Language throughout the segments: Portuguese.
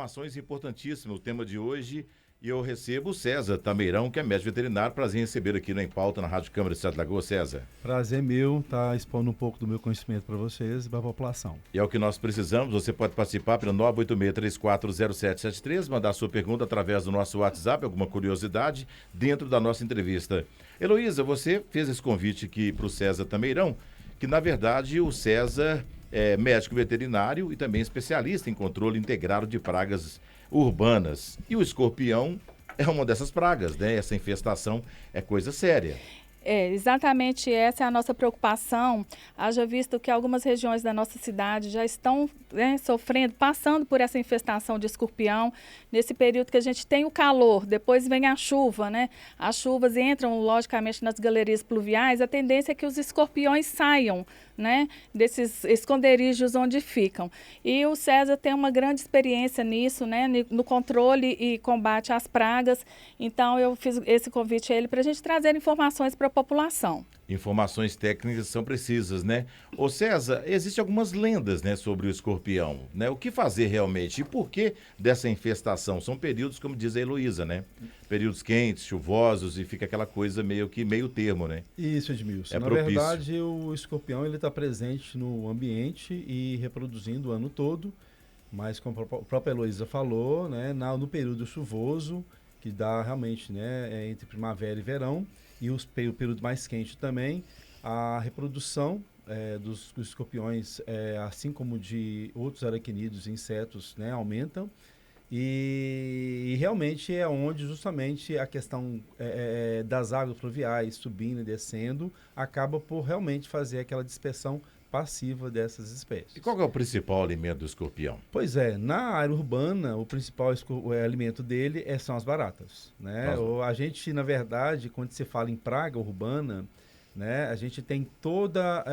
informações importantíssimas. O tema de hoje, e eu recebo o César Tameirão, que é médico veterinário. Prazer em receber aqui no Em Pauta, na Rádio Câmara de Sete Lagoas. César. Prazer meu estar expondo um pouco do meu conhecimento para vocês e para a população. E é o que nós precisamos. Você pode participar pelo 986-340773, mandar sua pergunta através do nosso WhatsApp, alguma curiosidade, dentro da nossa entrevista. Heloísa, você fez esse convite aqui para o César Tameirão, que na verdade o César é médico veterinário e também especialista em controle integrado de pragas urbanas. E o escorpião é uma dessas pragas, né? Essa infestação é coisa séria. Exatamente essa é a nossa preocupação, haja visto que algumas regiões da nossa cidade já estão sofrendo, passando por essa infestação de escorpião, nesse período que a gente tem o calor, depois vem a chuva, né? As chuvas entram, logicamente, nas galerias pluviais, a tendência é que os escorpiões saiam, né, desses esconderijos onde ficam. E o César tem uma grande experiência nisso, né, no controle e combate às pragas, então eu fiz esse convite a ele para a gente trazer informações para a população. Informações técnicas são precisas, né? Ô César, existem algumas lendas, né, sobre o escorpião, né? O que fazer realmente e por que dessa infestação? São períodos, como diz a Heloísa, né? Períodos quentes, chuvosos e fica aquela coisa meio termo, né? Isso, Edmilson. Na propício. verdade, o escorpião ele está presente no ambiente e reproduzindo o ano todo, mas como a própria Heloísa falou, né, no período chuvoso, que dá realmente, né, entre primavera e verão, e o período mais quente também, a reprodução dos escorpiões, assim como de outros aracnídeos e insetos, né, aumentam. E realmente é onde justamente a questão das águas fluviais subindo e descendo acaba por realmente fazer aquela dispersão passiva dessas espécies. E qual é o principal alimento do escorpião? Pois é, na área urbana, o principal alimento dele são as baratas, né? A gente, na verdade, quando se fala em praga urbana, né, a gente tem toda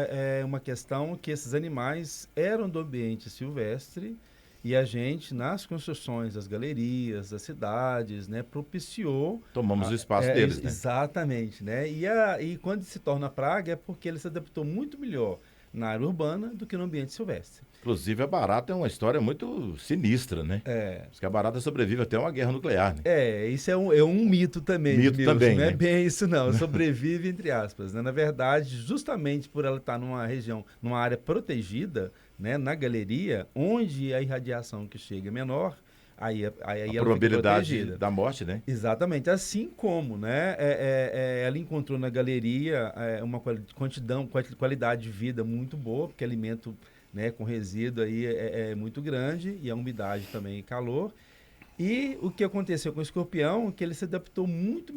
uma questão que esses animais eram do ambiente silvestre e a gente, nas construções das galerias, das cidades, né, propiciou... Tomamos o espaço deles, né? Exatamente, né? E quando se torna praga é porque ele se adaptou muito melhor na área urbana do que no ambiente silvestre. Inclusive, a barata é uma história muito sinistra, né? Diz que a barata sobrevive até uma guerra nuclear, né? Isso é um mito também. Mito Milton, também, não né? é bem isso não, sobrevive entre aspas, né? Na verdade, justamente por ela estar numa região, numa área protegida, né, na galeria, onde a irradiação que chega é menor, aí A ela probabilidade fica protegida. da morte, né? Exatamente, assim como, né, ela encontrou na galeria uma qualidade de vida muito boa, porque alimento, né, com resíduo aí é muito grande, e a umidade também e calor. E o que aconteceu com o escorpião é que ele se adaptou muito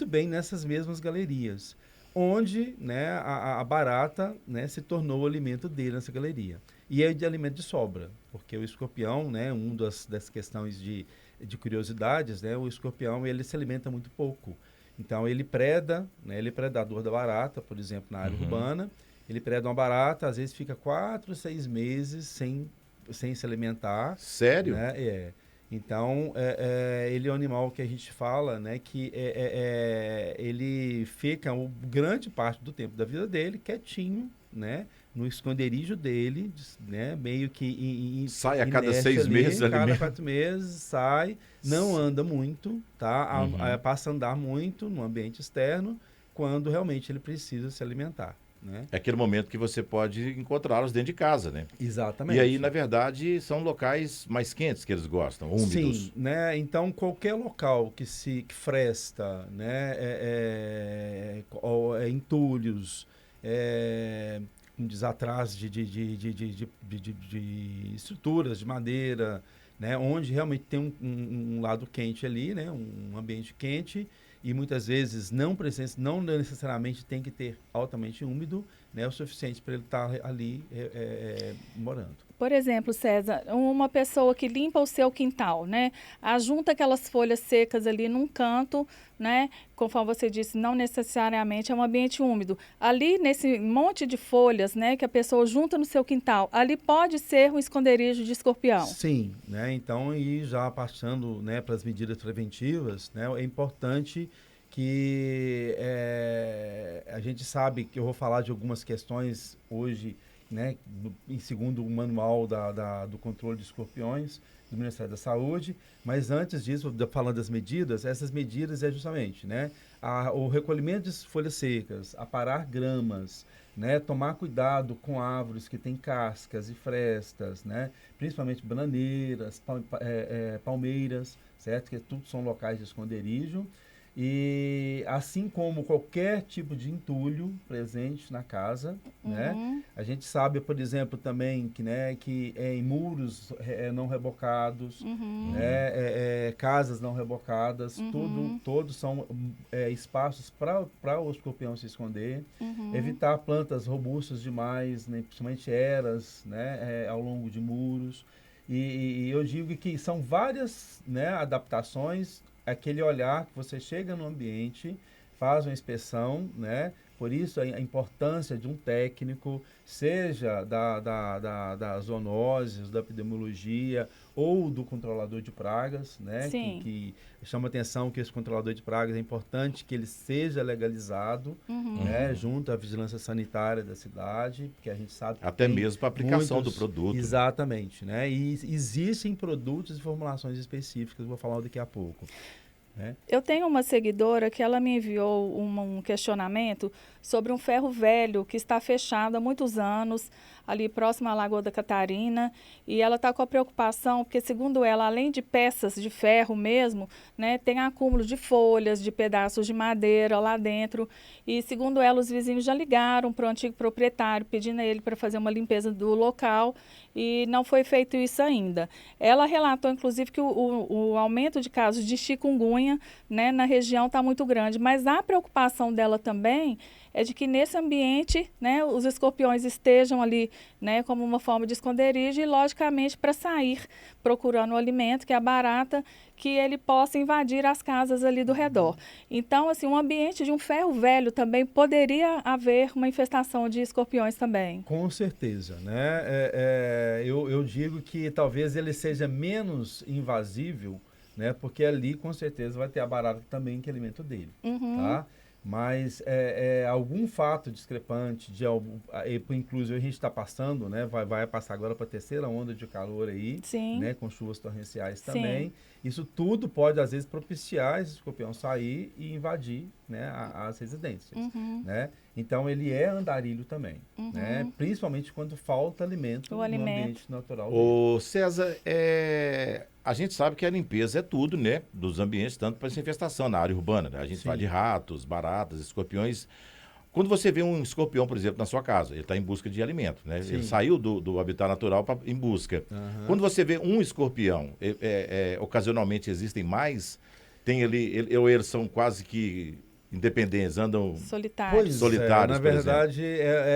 bem nessas mesmas galerias, onde, né, a barata, né, se tornou o alimento dele nessa galeria. E é de alimento de sobra, porque o escorpião, né, das questões de curiosidades, né, o escorpião ele se alimenta muito pouco. Então ele preda, né, ele é predador da barata, por exemplo, na área urbana. Ele preda uma barata, às vezes fica 4, 6 meses sem se alimentar. Sério? Né? Então, ele é um animal que a gente fala, né, que ele fica grande parte do tempo da vida dele quietinho, né, no esconderijo dele, né, meio que sai a cada 6 meses ali. Cada 4 meses sai, não anda muito, tá? Passa a andar muito no ambiente externo quando realmente ele precisa se alimentar. Né? É aquele momento que você pode encontrá-los dentro de casa, né? Exatamente. E aí, na verdade, são locais mais quentes que eles gostam, úmidos. Sim, né? Então, qualquer local que fresta, né? Entulhos, atrás de estruturas de madeira, né? Onde realmente tem um lado quente ali, né? Um ambiente quente, e muitas vezes não necessariamente tem que ter altamente úmido, né, o suficiente para ele estar ali morando. Por exemplo, César, uma pessoa que limpa o seu quintal, né, ajunta aquelas folhas secas ali num canto, né, conforme você disse, não necessariamente é um ambiente úmido. Ali, nesse monte de folhas, né, que a pessoa junta no seu quintal, ali pode ser um esconderijo de escorpião. Sim, né, então, e já passando, né, para as medidas preventivas, né, é importante que a gente sabe que eu vou falar de algumas questões hoje né, em segundo o manual do controle de escorpiões do Ministério da Saúde. Mas antes disso, falando das medidas, essas medidas é justamente, né, o recolhimento de folhas secas, aparar gramas, né, tomar cuidado com árvores que têm cascas e frestas, né, principalmente bananeiras, palmeiras, certo? Que tudo são locais de esconderijo. E assim como qualquer tipo de entulho presente na casa, né? A gente sabe, por exemplo, também que, né, que em muros não rebocados, né, casas não rebocadas, todos são espaços para o escorpião se esconder. Evitar plantas robustas demais, né, principalmente eras, né, ao longo de muros. E eu digo que são várias, né, adaptações, aquele olhar que você chega no ambiente, faz uma inspeção, né? Por isso a importância de um técnico, seja da zoonoses, da epidemiologia ou do controlador de pragas, né? Que chama atenção que esse controlador de pragas é importante que ele seja legalizado, né? Junto à vigilância sanitária da cidade, porque a gente sabe que até mesmo para a aplicação do produto. Exatamente, né? E existem produtos e formulações específicas, vou falar daqui a pouco. Eu tenho uma seguidora que ela me enviou um questionamento sobre um ferro velho que está fechado há muitos anos, ali próximo à Lagoa da Catarina, e ela está com a preocupação, porque segundo ela, além de peças de ferro mesmo, né, tem acúmulo de folhas, de pedaços de madeira lá dentro, e segundo ela, os vizinhos já ligaram para o antigo proprietário, pedindo a ele para fazer uma limpeza do local, e não foi feito isso ainda. Ela relatou, inclusive, que o aumento de casos de chikungunya, né, na região está muito grande, mas a preocupação dela também é de que nesse ambiente, né, os escorpiões estejam ali, né, como uma forma de esconderijo e, logicamente, para sair procurando o alimento, que é a barata, que ele possa invadir as casas ali do redor. Então, assim, um ambiente de um ferro velho também poderia haver uma infestação de escorpiões também. Com certeza, né? Eu digo que talvez ele seja menos invasível, né? Porque ali, com certeza, vai ter a barata também que alimenta o dele, tá? Mas algum fato discrepante, inclusive a gente está passando, né? Vai passar agora para a terceira onda de calor aí, né? Com chuvas torrenciais também. Isso tudo pode, às vezes, propiciar esse escorpião sair e invadir, né, as residências, né? Então, ele é andarilho também, né? Principalmente quando falta alimento no ambiente natural dele. Ô, César, a gente sabe que a limpeza é tudo, né? Dos ambientes, tanto para essa infestação na área urbana, né? A gente fala de ratos, baratas, escorpiões. Quando você vê um escorpião, por exemplo, na sua casa, ele está em busca de alimento, né? Ele saiu do habitat natural em busca. Quando você vê um escorpião, ocasionalmente existem mais, eles são quase que independentes, andam solitários. Na verdade,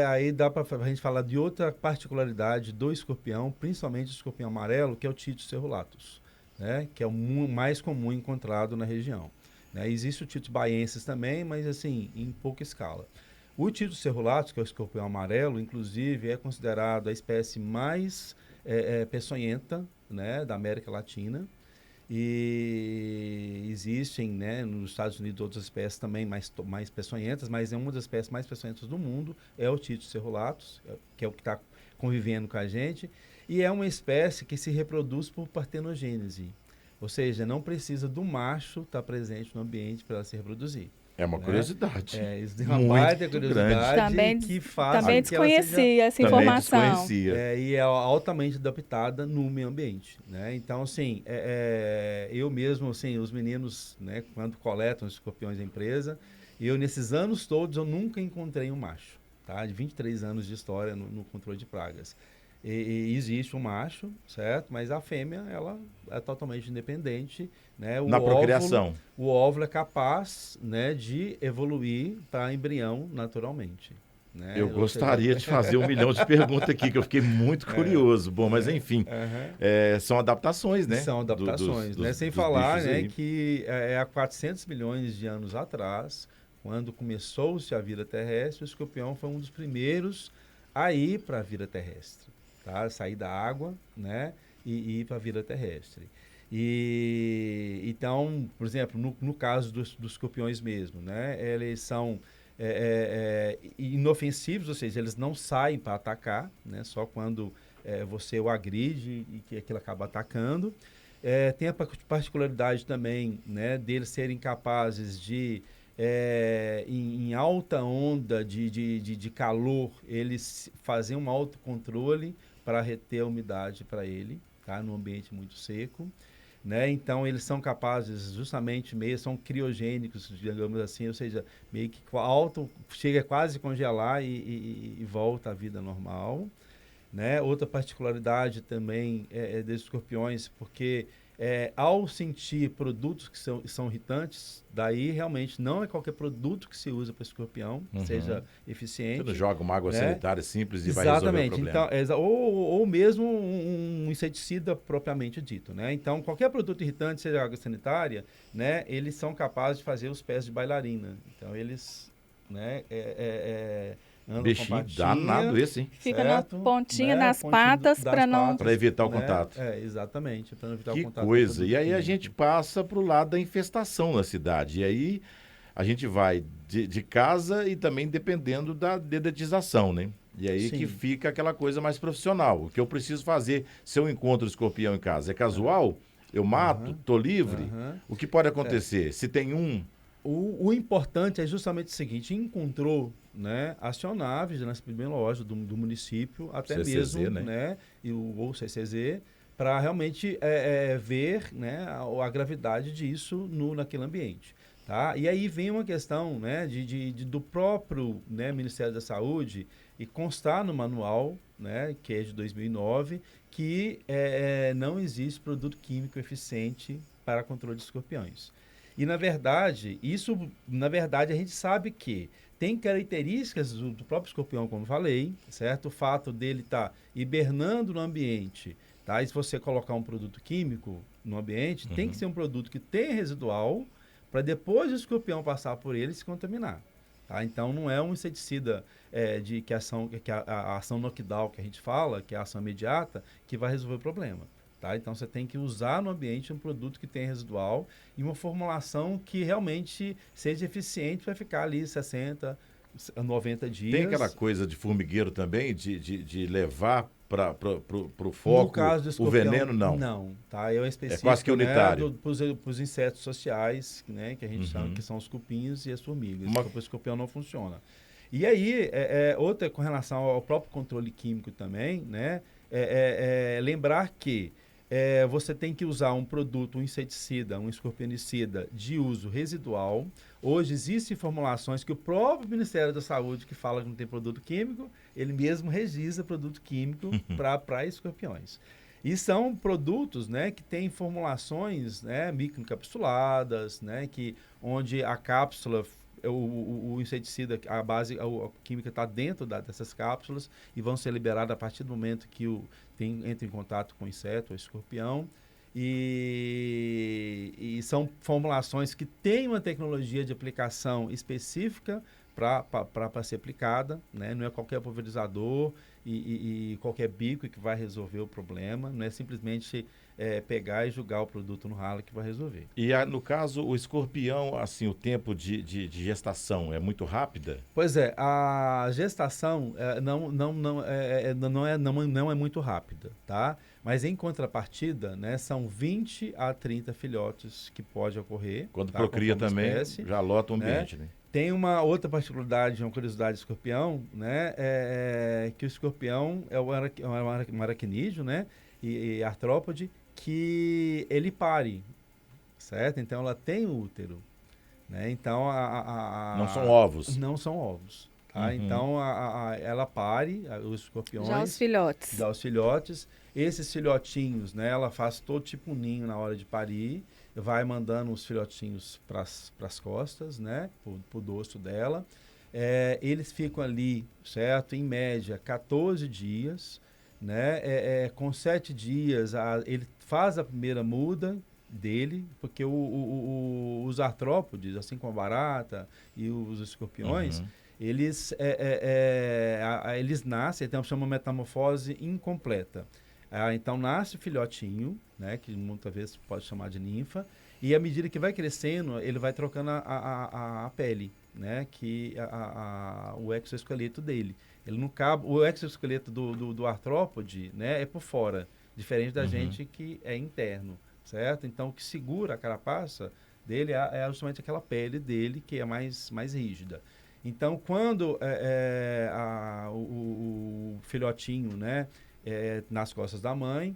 aí dá para a gente falar de outra particularidade do escorpião, principalmente o escorpião amarelo, que é o Titus cerulatus, né? Que é o mais comum encontrado na região. Né? Existe o Titus baiensis também, mas assim, em pouca escala. O Titus cerulatus, que é o escorpião amarelo, inclusive é considerado a espécie mais peçonhenta, né, da América Latina. E existem, né, nos Estados Unidos outras espécies também mais peçonhentas, mas uma das espécies mais peçonhentas do mundo é o Titus cerulatus, que é o que está convivendo com a gente. E é uma espécie que se reproduz por partenogênese. Ou seja, não precisa do macho estar presente no ambiente para ela se reproduzir. É uma curiosidade. Isso é uma baita curiosidade que faz também desconhecia essa informação. Também desconhecia. E é altamente adaptada no meio ambiente. Né? Então, assim, eu mesmo, assim, os meninos, né, quando coletam os escorpiões da empresa, nesses anos todos, eu nunca encontrei um macho. Tá? De 23 anos de história no controle de pragas. E existe um macho, certo? Mas a fêmea, ela é totalmente independente, né? Na procriação. O óvulo é capaz, né, de evoluir para embrião naturalmente. Né? Eu gostaria de fazer 1 milhão de perguntas aqui, que eu fiquei muito curioso. Bom, mas enfim, são adaptações, né? São adaptações, né? Sem falar, né, que há 400 milhões de anos atrás, quando começou-se a vida terrestre, o escorpião foi um dos primeiros a ir para a vida terrestre. Tá? Sair da água, né, e ir para a vida terrestre. Então, por exemplo, no caso dos escorpiões mesmo, né, eles são inofensivos, ou seja, eles não saem para atacar, né? Só quando você o agride e que aquilo acaba atacando. Tem a particularidade também, né, deles serem capazes de, em alta onda de calor, eles fazem um autocontrole para reter a umidade para ele, tá? Num ambiente muito seco. Né? Então, eles são capazes, justamente, são criogênicos, digamos assim, ou seja, meio que chega quase a congelar e volta à vida normal. Né? Outra particularidade também dos escorpiões, porque ao sentir produtos que são irritantes, daí realmente não é qualquer produto que se usa para escorpião, seja eficiente. Você não joga uma água sanitária simples e Exatamente. vai resolver o problema. Então, ou mesmo um inseticida propriamente dito. Né? Então, qualquer produto irritante, seja água sanitária, né, eles são capazes de fazer os pés de bailarina. Então, eles... Né, bichinho danado esse, hein? Fica na pontinha das patas para não... Para evitar o contato. Exatamente, para evitar que o contato. Que coisa. E aí a gente passa para o lado da infestação na cidade. E aí a gente vai de casa e também dependendo da dedetização, né? E aí que fica aquela coisa mais profissional. O que eu preciso fazer se eu encontro escorpião em casa? É casual? Eu mato? Tô livre? O que pode acontecer? Se tem um... O importante é justamente o seguinte: encontrou, né, acionar a vigilância epidemiológica do município, até CCZ, mesmo, né, ou CCZ, para realmente ver, né, a gravidade disso naquele ambiente. Tá? E aí vem uma questão, né, do próprio, né, Ministério da Saúde, e constar no manual, né, que é de 2009, que não existe produto químico eficiente para controle de escorpiões. E, na verdade, a gente sabe que tem características do próprio escorpião, como falei, certo? O fato dele estar hibernando no ambiente, tá? E se você colocar um produto químico no ambiente, tem que ser um produto que tem residual, para depois o escorpião passar por ele e se contaminar. Tá? Então, não é um inseticida a ação knockdown que a gente fala, que é a ação imediata, que vai resolver o problema. Tá? Então, você tem que usar no ambiente um produto que tem residual e uma formulação que realmente seja eficiente para ficar ali 60, 90 dias. Tem aquela coisa de formigueiro também, de levar para o foco no caso do escorpião, o veneno, não? Não, tá? É um específico, quase que unitário. Para os insetos sociais, né, que a gente chama, que são os cupins e as formigas. Para o escorpião não funciona. E aí, outra com relação ao próprio controle químico também, né, lembrar que você tem que usar um produto, um inseticida, um escorpionicida de uso residual. Hoje existem formulações que o próprio Ministério da Saúde, que fala que não tem produto químico, ele mesmo registra produto químico para escorpiões. E são produtos, né, que têm formulações, né, microencapsuladas, né, onde a cápsula, o inseticida, a química está dentro dessas cápsulas e vão ser liberadas a partir do momento que entra em contato com o inseto, o escorpião. E são formulações que têm uma tecnologia de aplicação específica para ser aplicada, né? Não é qualquer pulverizador e qualquer bico que vai resolver o problema, não é simplesmente pegar e jogar o produto no ralo que vai resolver. E no caso, o escorpião, assim, o tempo de gestação é muito rápida? Pois é, a gestação não é muito rápida, tá? Mas em contrapartida, né, são 20 a 30 filhotes que pode ocorrer. Quando tá? procria também, espécie, já lota o ambiente, né? Tem uma outra particularidade, uma curiosidade do escorpião, né? Que o escorpião é um aracnídeo, né? E artrópode, que ele pare, certo? Então, ela tem útero, né? Então, não são ovos. Não são ovos, tá? Então, ela pare, os escorpiões... Já os filhotes. Já os filhotes. Esses filhotinhos, né? Ela faz todo tipo um ninho na hora de parir, vai mandando os filhotinhos para as costas, né? Pro dorso dela. Eles ficam ali, certo? Em média, 14 dias, né? Com 7 dias, ele faz a primeira muda dele, porque os artrópodes, assim como a barata e os escorpiões, eles nascem, então chama metamorfose incompleta. Então nasce o filhotinho, né, que muitas vezes pode chamar de ninfa, E à medida que vai crescendo, ele vai trocando a pele, né? O exoesqueleto dele. Ele não cabe, o exoesqueleto do artrópode, né, é por fora, diferente da gente que é interno, certo? Então, o que segura a carapaça dele é justamente aquela pele dele que é mais rígida. Então, quando o filhotinho, né, nas costas da mãe,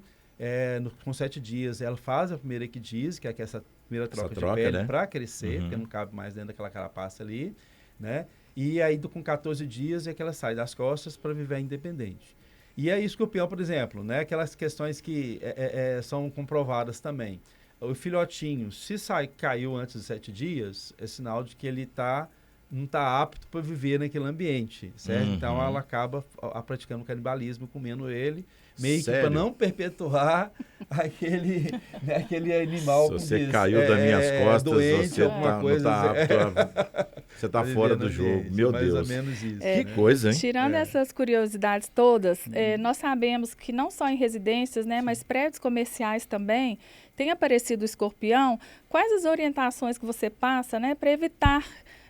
com 7 dias, ela faz a primeira equidise, que é essa primeira troca de pele, né, para crescer, porque não cabe mais dentro daquela carapaça ali, né? E aí, com 14 dias, é que ela sai das costas para viver independente. E aí, escorpião, por exemplo, né? Aquelas questões que são comprovadas também. O filhotinho, se caiu antes de 7 dias, é sinal de que ele não está apto para viver naquele ambiente, certo? Então, ela acaba praticando canibalismo, comendo ele, meio que para não perpetuar aquele animal. Se você caiu das minhas costas, doente, você alguma coisa, não está apto. Você está fora do jogo. Meu mais Deus. Mais ou menos isso. Que coisa, hein? Tirando essas curiosidades todas, nós sabemos que não só em residências, né, mas prédios comerciais também, tem aparecido o escorpião. Quais as orientações que você passa, né, para evitar,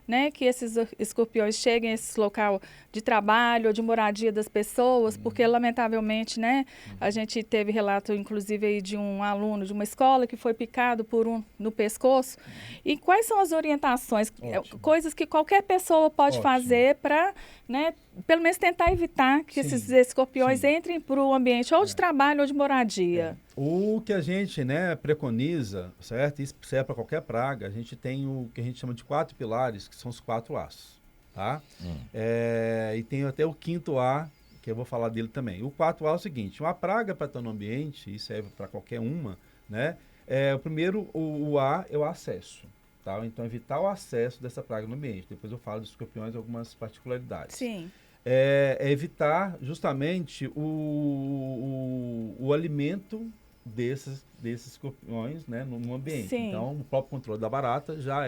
né, que esses escorpiões cheguem a esse local de trabalho ou de moradia das pessoas, porque lamentavelmente, né, a gente teve relato inclusive aí de um aluno de uma escola que foi picado por no pescoço. E quais são as orientações, coisas que qualquer pessoa pode fazer para, né, pelo menos tentar evitar que esses escorpiões entrem para o ambiente ou de trabalho ou de moradia? O que a gente, né, preconiza, certo? Isso serve para qualquer praga. A gente tem o que a gente chama de 4 pilares, que são os 4 As, tá? E tem até o 5º A, que eu vou falar dele também. O 4A é o seguinte: uma praga para estar no ambiente, e serve para qualquer uma, né? O primeiro, o A é o acesso, tá? Então, evitar o acesso dessa praga no ambiente. Depois eu falo dos escorpiões, algumas particularidades. Sim. Evitar justamente o alimento desses escorpiões, né, no ambiente. Sim. Então, o próprio controle da barata já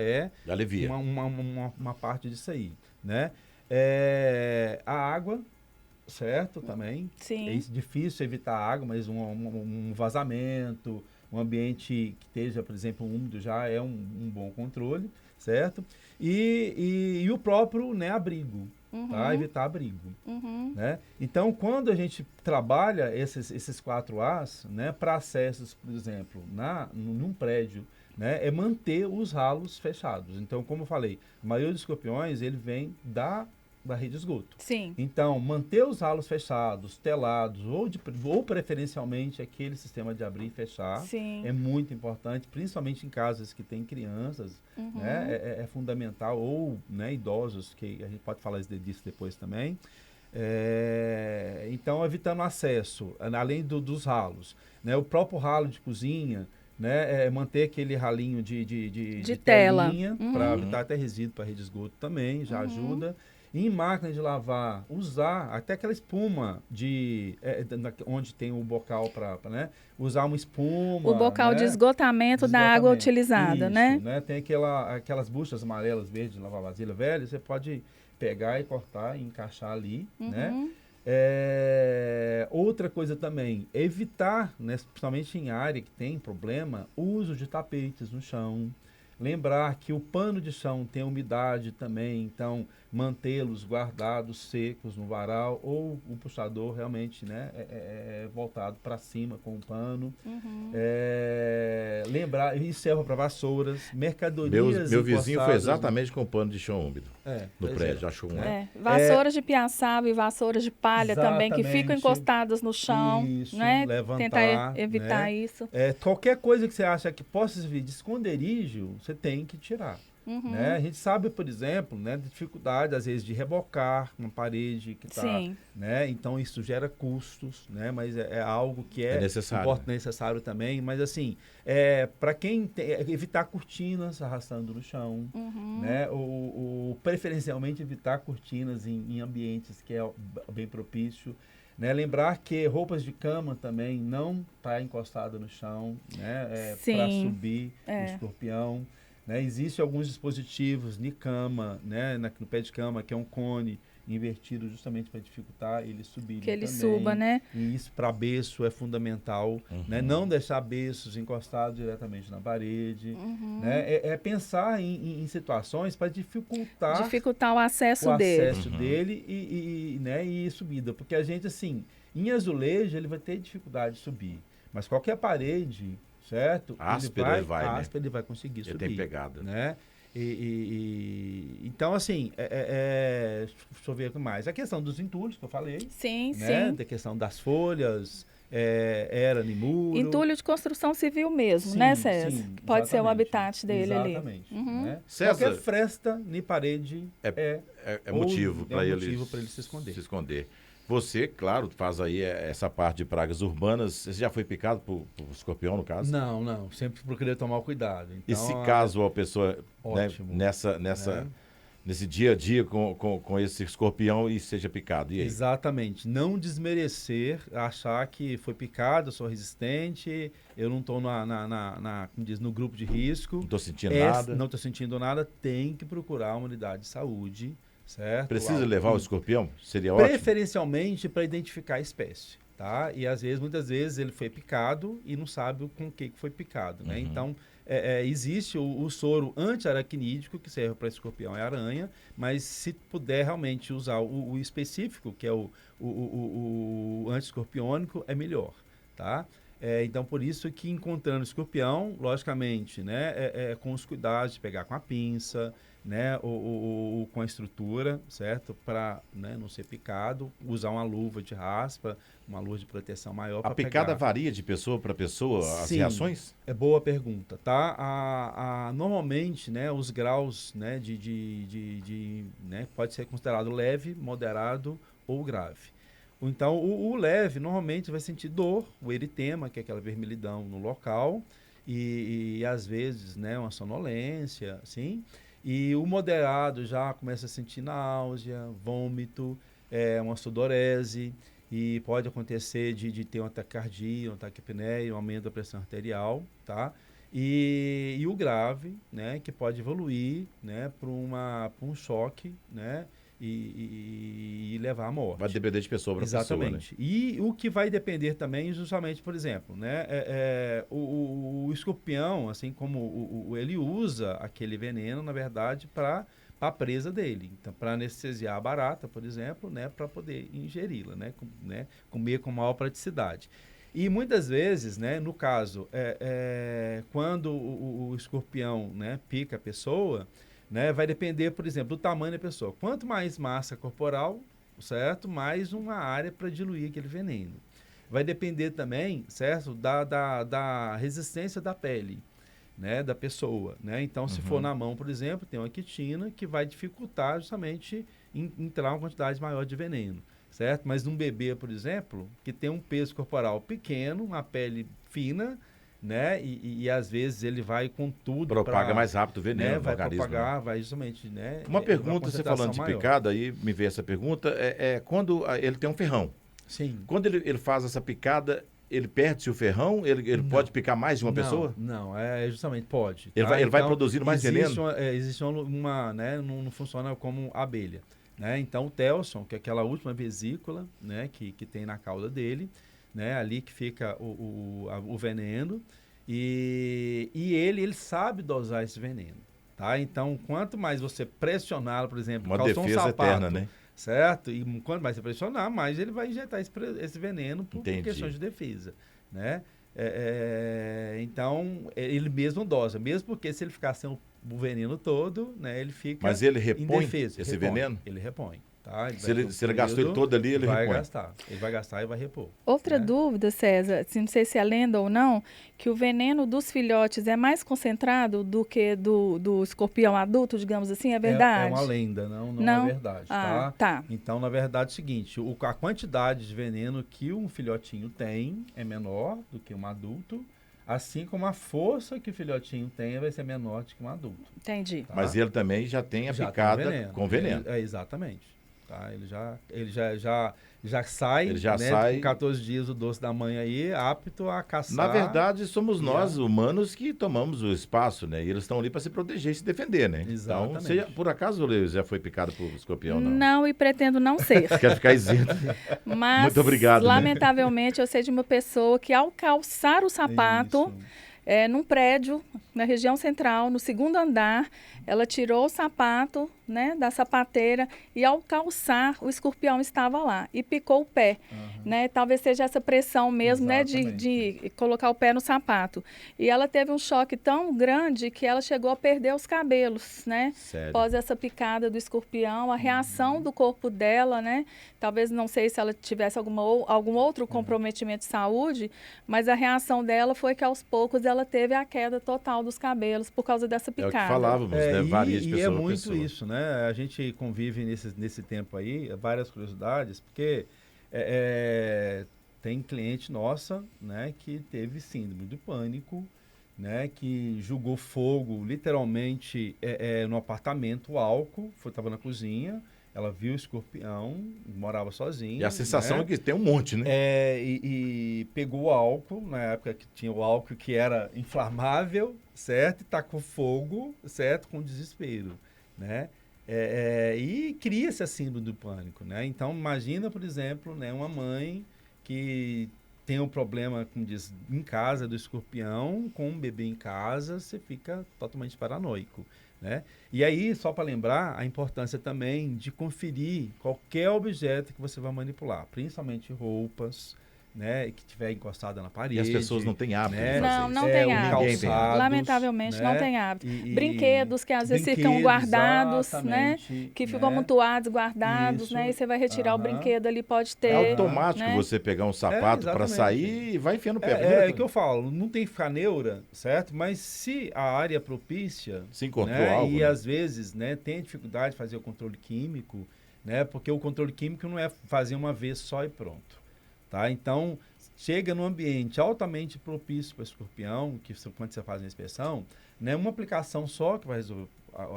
alivia uma parte disso aí, né? A água, certo, também. Sim. É difícil evitar a água, mas um vazamento, um ambiente que esteja, por exemplo, úmido já é um bom controle, certo? E o próprio, né, abrigo. Tá? Evitar abrigo. Né? Então, quando a gente trabalha esses 4 As, né, para acessos, por exemplo, num prédio, né, é manter os ralos fechados. Então, como eu falei, a maioria dos escorpiões, ele vem da rede de esgoto. Sim. Então, manter os ralos fechados, telados, ou preferencialmente aquele sistema de abrir e fechar, Sim. é muito importante, principalmente em casas que tem crianças, né, é fundamental, ou, né, idosos, que a gente pode falar disso depois também. Então, evitando acesso, além dos ralos, né, o próprio ralo de cozinha, né, manter aquele ralinho de tela para evitar até resíduo para rede de esgoto também, já ajuda. Em máquina de lavar, usar até aquela espuma onde tem o bocal para, né, usar uma espuma. O bocal, né, de esgotamento da água utilizada, isso, né? Tem aquelas buchas amarelas, verdes de lavar vasilha velha, você pode pegar e cortar e encaixar ali, né? Outra coisa também, evitar, né, principalmente em área que tem problema, o uso de tapetes no chão. Lembrar que o pano de chão tem umidade também, então mantê-los guardados, secos no varal, ou o puxador realmente, né, voltado para cima com o pano. Lembrar, isso serve para vassouras, mercadorias. Meu vizinho foi exatamente com o pano de chão úmido no prédio, achou vassouras de piaçava e vassouras de palha também, que ficam encostadas no chão. Isso, né? Levantar. Tentar evitar, né, isso. Qualquer coisa que você acha que possa servir de esconderijo, você tem que tirar. Né? A gente sabe, por exemplo, né, de dificuldade, às vezes, de rebocar uma parede que está, né? Então, isso gera custos, né? Mas é algo que é necessário também. Mas, assim, para quem evitar cortinas arrastando no chão, né? Preferencialmente, evitar cortinas em ambientes que é bem propício. Né? Lembrar que roupas de cama também não tá encostada no chão, né? Para subir o escorpião. Né? Existem alguns dispositivos de cama, né, no pé de cama, que é um cone, invertido justamente para dificultar ele subir Que ele também. suba, né? E isso para berço é fundamental, né? Não deixar berços encostados diretamente na parede, né? É pensar em situações para Dificultar o acesso o dele. acesso dele né, e subida. Porque a gente, assim, em azulejo, ele vai ter dificuldade de subir. Mas qualquer parede, certo? Áspero ele vai conseguir Ele subir. tem pegada. Né? Então, assim, deixa eu ver o que mais. A questão dos entulhos, que eu falei. Sim, Né? sim. Da questão das folhas, era em muro. Entulho de construção civil mesmo, Sim, né, César? sim, Pode ser o exatamente. habitat dele ali. Exatamente. Uhum. Né? César, qualquer fresta em parede é motivo para ele se esconder. Você, claro, faz aí essa parte de pragas urbanas. Você já foi picado por escorpião, no caso? Não. Sempre procurei tomar cuidado. Então, e se caso a pessoa, né, nesse dia a dia com esse escorpião e seja picado, e aí? Exatamente. Não desmerecer, achar que foi picado, eu sou resistente, eu não estou como diz, no grupo de risco. Não estou sentindo nada. Não estou sentindo nada, tem que procurar uma unidade de saúde, certo? Precisa levar o escorpião? Seria ótimo? Preferencialmente para identificar a espécie, tá? E muitas vezes ele foi picado e não sabe com o que foi picado, né? Então, existe o soro anti-aracnídeo que serve para escorpião e aranha, mas se puder realmente usar o específico, que é o anti-escorpiônico, é melhor, tá? Então, por isso que encontrando escorpião, logicamente, né, com os cuidados de pegar com a pinça, né, ou com a estrutura, certo? Para, né, não ser picado, usar uma luva de raspa, uma luva de proteção maior. A picada varia de pessoa para pessoa, as reações? É boa pergunta, tá? Normalmente, né, os graus, né, né, pode ser considerado leve, moderado ou grave. Então, o leve normalmente vai sentir dor, o eritema, que é aquela vermelhidão no local, e às vezes, né, uma sonolência, assim. E o moderado já começa a sentir náusea, vômito, uma sudorese, e pode acontecer de ter uma taquicardia, uma taquipneia, um aumento da pressão arterial, tá? E o grave, né, que pode evoluir, né, para um choque, né, e levar à morte. Vai depender de pessoa para pessoa, né? Exatamente. E o que vai depender também, justamente, por exemplo, né, o escorpião, assim como ele usa aquele veneno, na verdade, para a presa dele. Então, para anestesiar a barata, por exemplo, né, para poder ingeri-la, né, comer com maior praticidade. E muitas vezes, né, no caso, quando o escorpião, né, pica a pessoa, né, vai depender, por exemplo, do tamanho da pessoa. Quanto mais massa corporal, certo? Mais uma área para diluir aquele veneno. Vai depender também, certo? Da resistência da pele, né, da pessoa, né? Então, se for na mão, por exemplo, tem uma quitina que vai dificultar justamente entrar uma quantidade maior de veneno, certo? Mas num bebê, por exemplo, que tem um peso corporal pequeno, uma pele fina, né? E às vezes ele vai com tudo. Propaga mais rápido o veneno, né? no vai organismo. propagar, vai justamente, né? Uma pergunta, você falando de picada, aí me veio essa pergunta, quando ele tem um ferrão. Sim. Quando ele faz essa picada, ele perde-se o ferrão? Ele pode picar mais de uma pessoa? Não, justamente pode. Ele vai produzindo mais veneno? Existe uma, né? Não funciona como abelha. Né? Então o Telson, que é aquela última vesícula, né, que tem na cauda dele, né, ali que fica o veneno, e ele sabe dosar esse veneno, tá? Então, quanto mais você pressioná-lo, por exemplo, uma defesa sapato, eterna, né? Certo? E quanto mais você pressionar, mais ele vai injetar esse veneno por questões de defesa, né? Então, ele mesmo dosa, mesmo porque se ele ficar sem o veneno todo, né, ele fica Mas ele repõe indefeso. esse veneno? Ele repõe. Tá? Se ele gastou ele todo ali, ele repõe. Ele vai gastar e vai repor. Outra dúvida, César, não sei se é lenda ou não, que o veneno dos filhotes é mais concentrado do que do escorpião adulto, digamos assim, é verdade? É uma lenda, não é verdade. Tá. Então, na verdade, é o seguinte, a quantidade de veneno que um filhotinho tem é menor do que um adulto, assim como a força que o filhotinho tem vai ser menor do que um adulto. Entendi. Tá? Mas ele também já tem a picada com veneno. Exatamente. Tá? Já sai, Ele já né, sai. com 14 dias o doce da mãe aí, apto a caçar. Na verdade, somos nós, humanos, que tomamos o espaço, né? E eles estão ali para se proteger e se defender, né? Exatamente. Então, você, por acaso, Leo, já foi picado por escorpião, não? Não, e pretendo não ser. Quer ficar isento. Mas, Muito obrigado, né? lamentavelmente, eu sei de uma pessoa que, ao calçar o sapato, Isso. num prédio, na região central, no segundo andar, ela tirou o sapato, né, da sapateira e, ao calçar, o escorpião estava lá e picou o pé. Né? Talvez seja essa pressão mesmo, né, de colocar o pé no sapato. E ela teve um choque tão grande que ela chegou a perder os cabelos, né? Sério? Após essa picada do escorpião, a reação do corpo dela, né? Talvez, não sei se ela tivesse algum outro comprometimento de saúde, mas a reação dela foi que, aos poucos, ela teve a queda total dos cabelos por causa dessa picada. É o que falávamos, né? Varia de E pessoa é a muito pessoa. isso, né? A gente convive nesse tempo aí, várias curiosidades, porque tem cliente nossa, né, que teve síndrome do pânico, né, que jogou fogo literalmente no apartamento, álcool, estava na cozinha, ela viu o escorpião, morava sozinha. E a sensação né? é que tem um monte, né? E pegou o álcool, na época que tinha o álcool que era inflamável, certo? E tacou fogo, certo? Com desespero, né? E cria-se a síndrome do pânico, né? Então, imagina, por exemplo, né, uma mãe que tem um problema, como diz, em casa do escorpião, com um bebê em casa, você fica totalmente paranoico, né? E aí, só para lembrar, a importância também de conferir qualquer objeto que você vai manipular, principalmente roupas, né, que tiver encostada na parede. E as pessoas não têm hábito né? de fazer Não, isso. não tem os hábito. calçados, Lamentavelmente, né? não tem hábito. E Brinquedos que às vezes ficam brinquedos, guardados, né? exatamente, Que ficam né? amontoados, guardados, Isso. né? E você vai retirar o brinquedo ali, pode ter. É automático né? você pegar um sapato para exatamente. sair e vai enfiando o pé. É o que eu falo, não tem que ficar neura, certo? Mas se a área propícia, Se encontrou né, algo, e né? às vezes, né, tem dificuldade de fazer o controle químico, né? Porque o controle químico não é fazer uma vez só e pronto, tá? Então, chega num ambiente altamente propício para escorpião, que quando você faz uma inspeção, não é uma aplicação só que vai resolver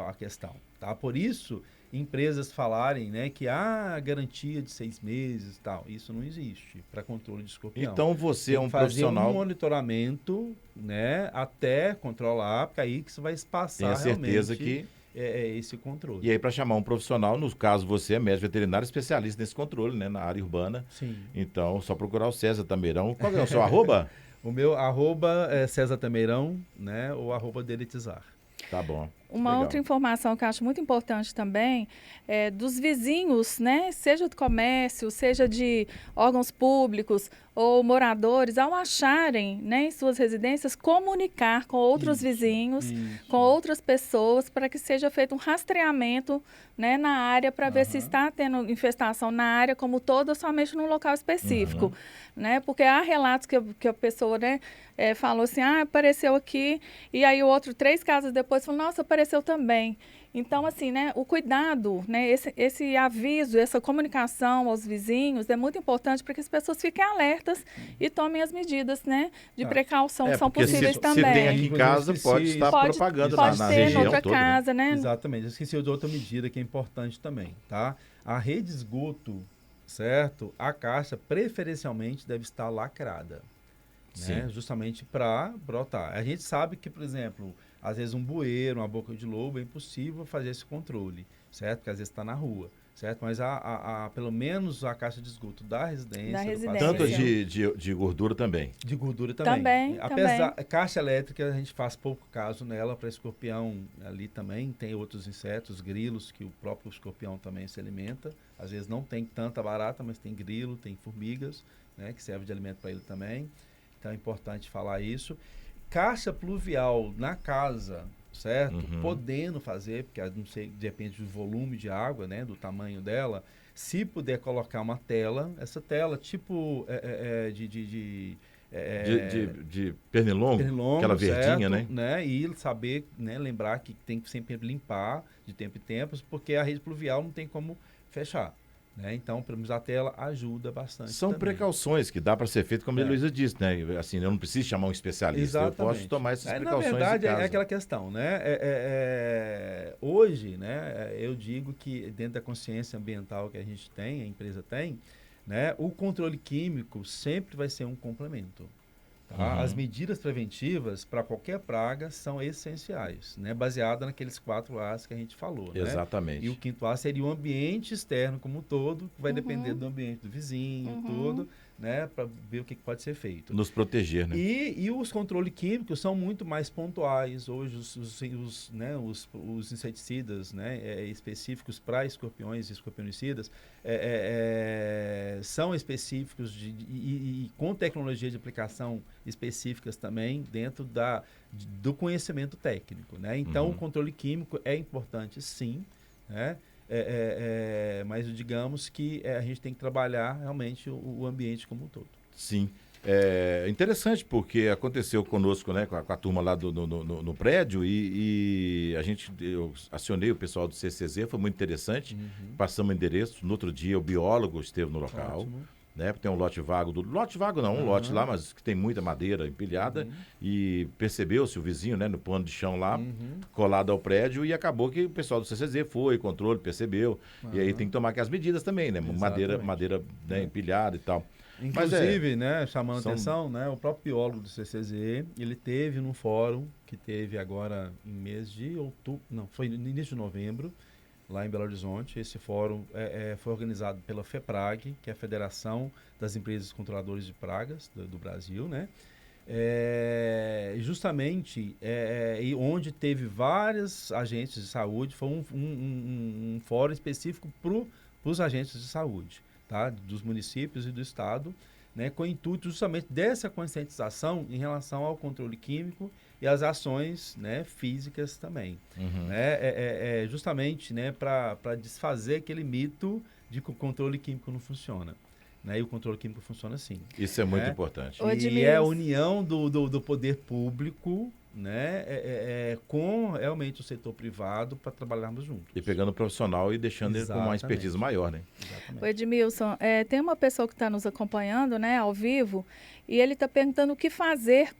a questão, tá? Por isso, empresas falarem, né, que há garantia de 6 meses e tal, isso não existe para controle de escorpião. Então você é um fazer profissional. um monitoramento, né, até controlar, porque aí que você vai espaçar Tenha certeza realmente que. esse controle. E aí, para chamar um profissional, no caso você é médico veterinário especialista nesse controle, né, na área urbana. Sim. Então, só procurar o César Tameirão. Qual é o seu arroba? O meu arroba é César Tameirão, né, ou arroba Deletizar. Tá bom. Uma Legal. outra informação que eu acho muito importante também é dos vizinhos, né? Seja do comércio, seja de órgãos públicos ou moradores, ao acharem, né, em suas residências, comunicar com outros vizinhos, com outras pessoas, para que seja feito um rastreamento, né, na área, para ver se está tendo infestação na área como toda, ou somente num local específico. Né? Porque há relatos que a pessoa, né, falou assim, apareceu aqui, e aí o outro, 3 casas depois, falou, nossa, apareceu também. Então, assim, né, o cuidado, né, esse aviso, essa comunicação aos vizinhos é muito importante para que as pessoas fiquem alertas e tomem as medidas, né, de precaução que são porque possíveis se também. tem aqui em casa, pode estar propagando pode na ter região noutra toda, né? casa, né? Exatamente. Eu esqueci de outra medida que é importante também, tá? A rede de esgoto, certo? A caixa preferencialmente deve estar lacrada, né? Justamente para brotar. A gente sabe que, por exemplo, às vezes um bueiro, uma boca de lobo, é impossível fazer esse controle, certo? Porque às vezes está na rua, certo? Mas pelo menos a caixa de esgoto da residência. Tanto Sim. de gordura também. De gordura também. Também. Apesar, caixa elétrica, a gente faz pouco caso nela para escorpião ali também. Tem outros insetos, grilos, que o próprio escorpião também se alimenta. Às vezes não tem tanta barata, mas tem grilo, tem formigas, né, que serve de alimento para ele também. Então é importante falar isso. Caixa pluvial na casa, certo? Podendo fazer, porque não sei, depende do volume de água, né, do tamanho dela. Se puder colocar uma tela, essa tela tipo de pernilongo, aquela verdinha, certo, né? E saber, né, lembrar que tem que sempre limpar de tempo em tempo, porque a rede pluvial não tem como fechar, né? Então, pelo menos a tela ajuda bastante. São também. precauções que dá para ser feito, como a Heloísa disse, né? Assim, eu não preciso chamar um especialista, eu posso tomar essas precauções na verdade, em casa. é aquela questão, né? Hoje, né, eu digo que dentro da consciência ambiental que a gente tem, a empresa tem, né, o controle químico sempre vai ser um complemento. Tá? As medidas preventivas para qualquer praga são essenciais, né? Baseada naqueles 4 A's que a gente falou. Exatamente. Né? E o 5º A seria o ambiente externo como um todo, que vai depender do ambiente do vizinho, todo, né? Para ver o que pode ser feito. Nos proteger, né? E os controles químicos são muito mais pontuais. Hoje os inseticidas, né, específicos para escorpiões e escorpionicidas são específicos e com tecnologia de aplicação específicas também dentro do conhecimento técnico. Né? Então, o controle químico é importante, sim, né? Mas digamos que a gente tem que trabalhar realmente o ambiente como um todo. Sim. É interessante porque aconteceu conosco, né, com a turma lá no prédio e eu acionei o pessoal do CCZ, foi muito interessante, passamos o endereço, no outro dia o biólogo esteve no local. Ótimo. Né, tem um lote vago, um lote lá, mas que tem muita madeira empilhada e percebeu-se o vizinho, né, no pano de chão lá, colado ao prédio e acabou que o pessoal do CCZ foi, controle, percebeu, e aí tem que tomar aquelas medidas também, né, madeira né, empilhada e tal. Inclusive, né, chamando atenção, né, o próprio biólogo do CCZ, ele teve num fórum que teve agora em mês de outubro, não, foi no início de novembro, lá em Belo Horizonte. Esse fórum foi organizado pela FEPRAG, que é a Federação das Empresas Controladoras de Pragas do Brasil, né? Justamente onde teve vários agentes de saúde, foi um fórum específico para os agentes de saúde, tá? Dos municípios e do estado, né? Com o intuito justamente dessa conscientização em relação ao controle químico e as ações, né, físicas também. Justamente, né, para desfazer aquele mito de que o controle químico não funciona. Né? E o controle químico funciona sim. Isso é muito importante. E é a união do poder público, né, com realmente o setor privado para trabalharmos juntos. E pegando o profissional e deixando ele com uma expertise maior, né? Exatamente. O Edmilson, tem uma pessoa que está nos acompanhando, né, ao vivo, e ele está perguntando o que fazer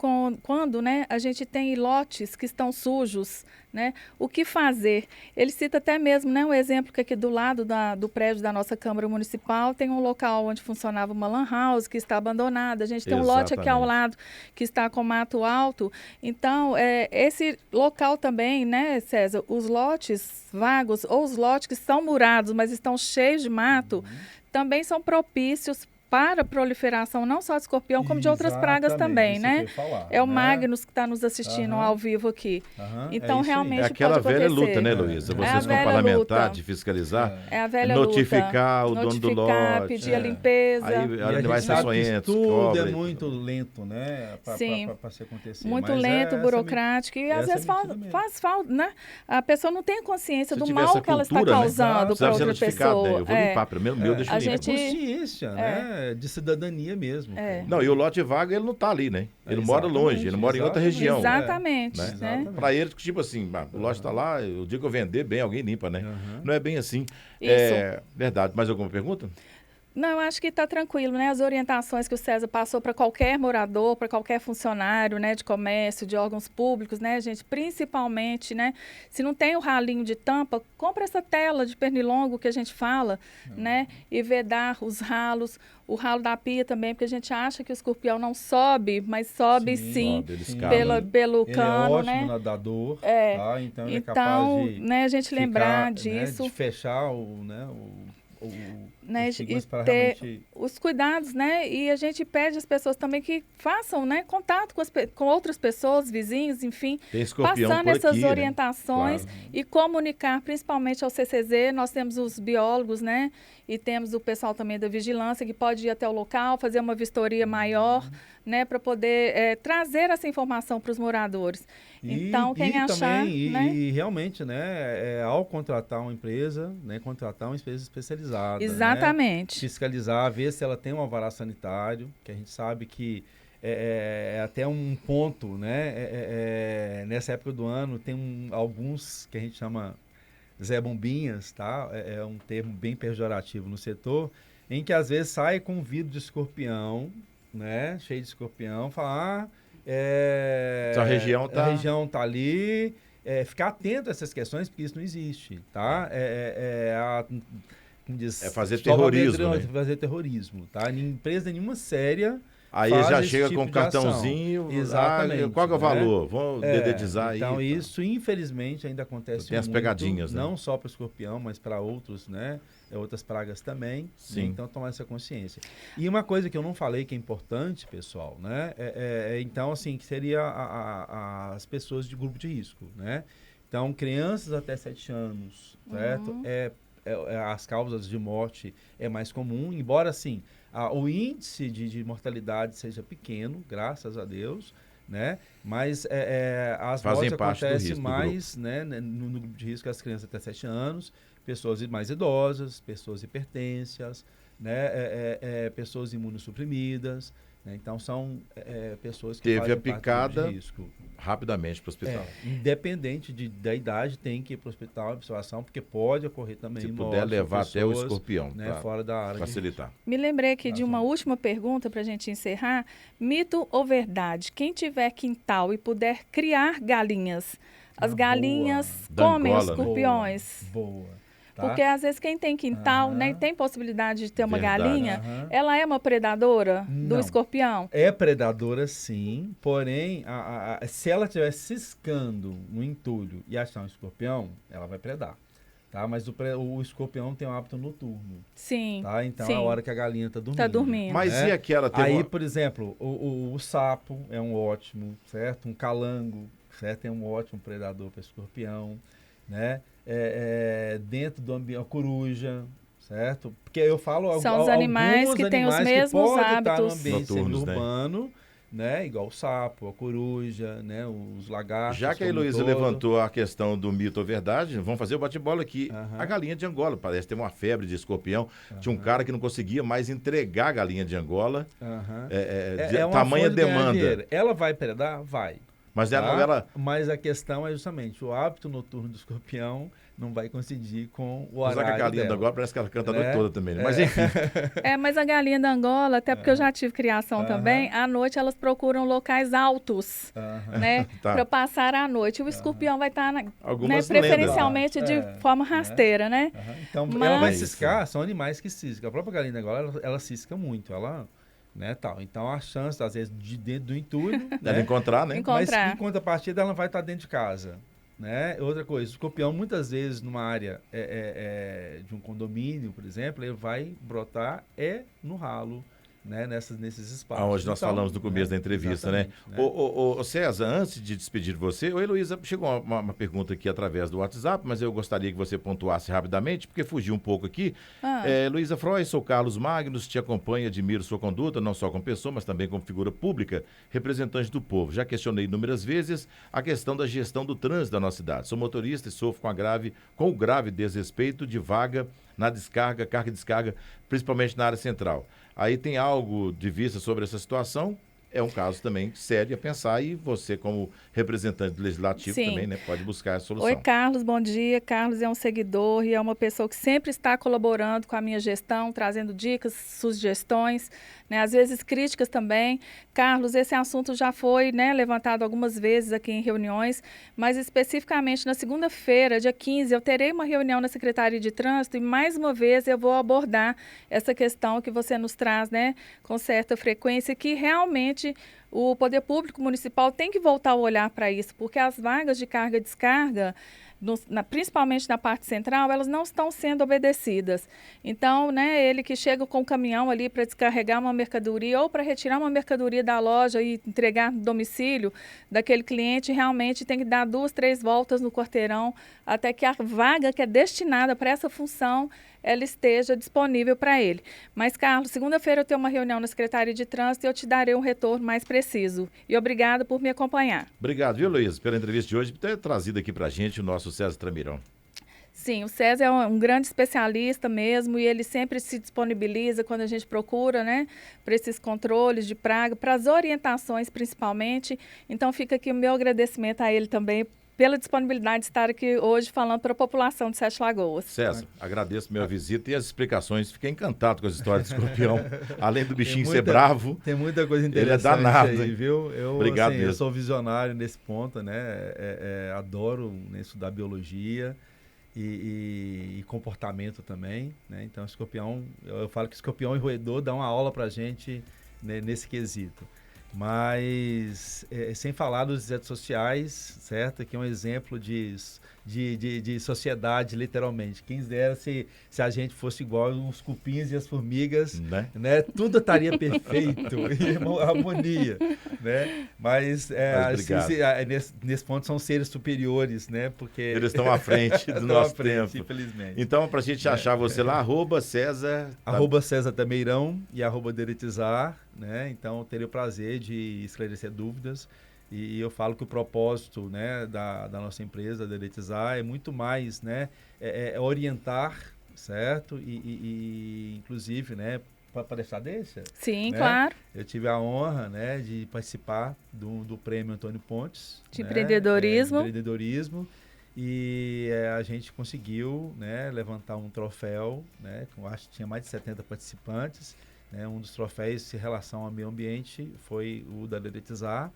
quando, né, a gente tem lotes que estão sujos, né? O que fazer? Ele cita até mesmo, né, um exemplo que aqui do lado do prédio da nossa Câmara Municipal tem um local onde funcionava uma lan house que está abandonada. A gente tem um lote aqui ao lado que está com mato alto. Então, esse local também, né, César, os lotes vagos ou os lotes que são murados, mas estão cheios de mato, também são propícios para a proliferação não só de escorpião, como de outras pragas também, né? É o Magnus que está nos assistindo ao vivo aqui. Então, realmente pode aquela acontecer. velha luta, né, Heloísa? Vocês como parlamentar de fiscalizar, é a velha notificar luta. o dono do lote. Pedir a limpeza. Aí animais peçonhentos, tudo é muito lento, né? Para se acontecer. Muito lento, burocrático. E às vezes faz falta, né? A pessoa não tem consciência do mal que ela está causando para outra pessoa. Eu vou limpar, primeiro meu, deixa eu limpar. Consciência, né? De cidadania mesmo. Não, e o lote vago, ele não está ali, né? Ele mora longe, ele mora em outra região. Exatamente. Né? Para ele, tipo assim, o lote está lá, o dia que eu vender, bem, alguém limpa, né? Não é bem assim. Isso. Verdade. Mais alguma pergunta? Não, eu acho que está tranquilo, né? As orientações que o César passou para qualquer morador, para qualquer funcionário, né, de comércio, de órgãos públicos, né, gente? Principalmente, né? Se não tem o ralinho de tampa, compra essa tela de pernilongo que a gente fala, né? E vedar os ralos, o ralo da pia também, porque a gente acha que o escorpião não sobe, mas sobe sim pelo cano, ele é ótimo nadador, tá? Então ele é capaz de né, a gente lembrar disso, né, de fechar né, e ter os cuidados, né? E a gente pede às pessoas também que façam, né, contato com outras pessoas, vizinhos, enfim, passando essas orientações, né? Claro. E comunicar principalmente ao CCZ. Nós temos os biólogos, né? E temos o pessoal também da vigilância que pode ir até o local, fazer uma vistoria maior, né, para poder trazer essa informação para os moradores. Então, quem achar... Também, né? E realmente, né, ao contratar uma empresa, né, contratar uma empresa especializada. Exatamente. Né, fiscalizar, ver se ela tem um alvará sanitário, que a gente sabe que é até um ponto, né, nessa época do ano, tem alguns que a gente chama Zé Bombinhas, tá? É um termo bem pejorativo no setor, em que às vezes sai com vidro de escorpião, né? Cheio de escorpião, fala, Essa região tá... a região tá ali, ficar atento a essas questões, porque isso não existe, tá? Como diz, fazer terrorismo, né? Fazer terrorismo, tá? Empresa nenhuma séria aí faz já esse chega tipo com o de cartãozinho, exatamente, qual que é o né? valor? Vamos dedetizar aí. Então isso, infelizmente, ainda acontece Tem as muito, pegadinhas, né? não só para o escorpião, mas para outros, né? Outras pragas também. Sim. Né? Então, tomar essa consciência. E uma coisa que eu não falei que é importante, pessoal, né? Então, assim, que seria as pessoas de grupo de risco, né? Então, crianças até 7 anos, certo? As causas de morte é mais comum, embora, assim, o índice de mortalidade seja pequeno, graças a Deus, né? Mas as Fazem mortes parte do acontecem risco, mais, né, no grupo de risco, as crianças até 7 anos, pessoas mais idosas, pessoas hipertensas, né, pessoas imunossuprimidas, né? Então são pessoas que teve fazem a picada parte do grupo de risco. rapidamente para o hospital. Independente da idade, tem que ir para o hospital, observação, porque pode ocorrer também Se morte puder levar de até o pessoas, escorpião, né, fora da área de facilitar. Me lembrei aqui de uma última pergunta para a gente encerrar. Mito ou verdade? Quem tiver quintal e puder criar galinhas, as galinhas comem os Dangola, né? escorpiões? Boa. Tá? Porque às vezes quem tem quintal, né, e tem possibilidade de ter uma Verdade. galinha, ela é uma predadora do Não. escorpião? É predadora, sim, porém, se ela estiver ciscando no entulho e achar um escorpião, ela vai predar. Tá? Mas o escorpião tem um hábito noturno. Sim. Tá? Então sim. é a hora que a galinha está dormindo. Tá dormindo. Mas né? e aquela... Aí, por exemplo, o sapo é um ótimo, certo? Um calango, certo? É um ótimo predador para escorpião, né? Dentro do ambiente, a coruja, certo? Porque eu falo são os animais que têm os mesmos hábitos estar no ambiente noturnos, urbano, né? Igual o sapo, a coruja, né? Os lagartos. Já que a Heloísa levantou a questão do mito ou verdade, vamos fazer o bate-bola aqui. A galinha de Angola, parece ter uma febre de escorpião. Tinha um cara que não conseguia mais entregar a galinha de Angola. Tamanha demanda. Ela vai predar? Vai. Mas Mas a questão é justamente o hábito noturno do escorpião não vai coincidir com o horário Mas a galinha dela. da Angola parece que ela canta a noite toda também. Né? Mas enfim. Mas a galinha da Angola, até porque eu já tive criação também, à noite elas procuram locais altos, né? Para passar a noite. O escorpião vai estar, preferencialmente de forma rasteira, né? Então, ela vai ciscar, são animais que ciscam. A própria galinha da Angola, ela cisca muito. Ela... Né, tal. Então, a chance, às vezes, de dentro do entulho... Dela encontrar, né? Mas, em contrapartida, ela vai estar dentro de casa. Né? Outra coisa, o escorpião, muitas vezes, numa área de um condomínio, por exemplo, ele vai brotar no ralo, né? Nesses espaços. Onde nós falamos no começo da entrevista, né? Ô, César, antes de despedir de você, Heloísa, chegou uma pergunta aqui através do WhatsApp, mas eu gostaria que você pontuasse rapidamente, porque fugiu um pouco aqui. Heloísa Froy, sou Carlos Magnus, te acompanho, admiro sua conduta, não só como pessoa, mas também como figura pública, representante do povo. Já questionei inúmeras vezes a questão da gestão do trânsito da nossa cidade. Sou motorista e sofro com o grave desrespeito de vaga na descarga, carga e descarga, principalmente na área central. Aí tem algo de vista sobre essa situação? É um caso também sério a pensar e você, como representante legislativo, também, né, pode buscar a solução. Oi, Carlos, bom dia. Carlos é um seguidor e é uma pessoa que sempre está colaborando com a minha gestão, trazendo dicas, sugestões, né, às vezes críticas também. Carlos, esse assunto já foi, né, levantado algumas vezes aqui em reuniões, mas especificamente na segunda-feira, dia 15, eu terei uma reunião na Secretaria de Trânsito e mais uma vez eu vou abordar essa questão que você nos traz, né, com certa frequência, que realmente o poder público municipal tem que voltar a olhar para isso, porque as vagas de carga e descarga, principalmente na parte central, elas não estão sendo obedecidas. Então, né, ele que chega com o caminhão ali para descarregar uma mercadoria ou para retirar uma mercadoria da loja e entregar no domicílio daquele cliente, realmente tem que dar 2, 3 voltas no quarteirão até que a vaga que é destinada para essa função ela esteja disponível para ele. Mas, Carlos, segunda-feira eu tenho uma reunião na Secretaria de Trânsito e eu te darei um retorno mais preciso. E obrigada por me acompanhar. Obrigado, viu, Luiz, pela entrevista de hoje, por ter trazido aqui para a gente o nosso César Tramirão. Sim, o César é um grande especialista mesmo e ele sempre se disponibiliza quando a gente procura, né, para esses controles de praga, para as orientações principalmente. Então fica aqui o meu agradecimento a ele também pela disponibilidade de estar aqui hoje falando para a população de Sete Lagoas. César, agradeço a minha visita e as explicações. Fiquei encantado com as histórias do escorpião. Além do bichinho ser bravo, tem muita coisa ele é interessante danado, aí, viu? Obrigado eu mesmo. sou visionário nesse ponto, né? Adoro, né, estudar biologia e comportamento também, né? Então, escorpião, eu falo que escorpião e roedor dão uma aula pra gente, né, nesse quesito. Mas, sem falar dos redes sociais, certo? Que é um exemplo de sociedade, literalmente. Quem dera se a gente fosse igual os cupins e as formigas, né? Tudo estaria perfeito, em harmonia, né? Mas nesse ponto são seres superiores, né? Porque eles estão à frente do nosso tempo. Infelizmente. Então, para a gente achar você lá, @César... César Tameirão e @Deretizar, né? Então, eu teria o prazer de esclarecer dúvidas. E eu falo que o propósito, né, da nossa empresa, Deretizar, é muito mais, né, orientar, certo? E inclusive, né, para deixar deixa? Sim, né? Claro. Eu tive a honra, né, de participar do prêmio Antônio Pontes. De né, empreendedorismo. Empreendedorismo. E a gente conseguiu, né, levantar um troféu, né, eu acho que tinha mais de 70 participantes. Né, um dos troféus em relação ao meio ambiente foi o da Deretizar.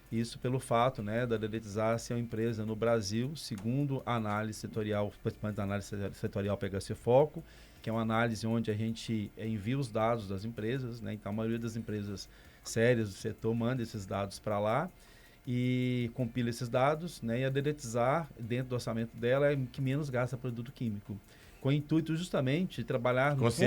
Isso pelo fato, né, da Deretizar ser uma empresa no Brasil, segundo a análise setorial, participante da análise setorial PHC Foco, que é uma análise onde a gente envia os dados das empresas, né, então a maioria das empresas sérias do setor manda esses dados para lá e compila esses dados, né, e a Deretizar, dentro do orçamento dela, é que menos gasta produto químico, com o intuito justamente de trabalhar com o nosso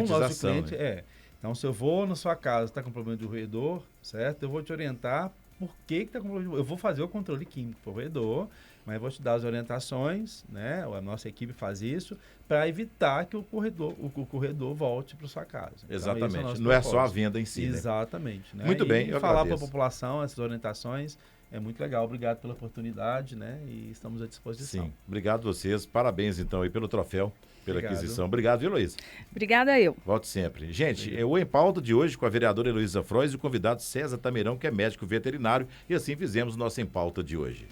cliente. Né? Então, se eu vou na sua casa, está com problema de roedor, certo? Eu vou te orientar por que está com problema de roedor. Eu vou fazer o controle químico para o roedor, mas eu vou te dar as orientações, né? A nossa equipe faz isso para evitar que o corredor volte para sua casa. Exatamente. Então, não é só a venda em si. Exatamente. Né? Muito bem, eu falar para a população essas orientações é muito legal. Obrigado pela oportunidade, né? E estamos à disposição. Sim. Obrigado a vocês. Parabéns, então, aí pelo troféu. Pela aquisição. Obrigado, viu, Heloísa? Obrigada eu. Volte sempre. Gente, o Em Pauta de hoje com a vereadora Heloísa Frois e o convidado César Tameirão, que é médico veterinário, e assim fizemos o nosso Em Pauta de hoje.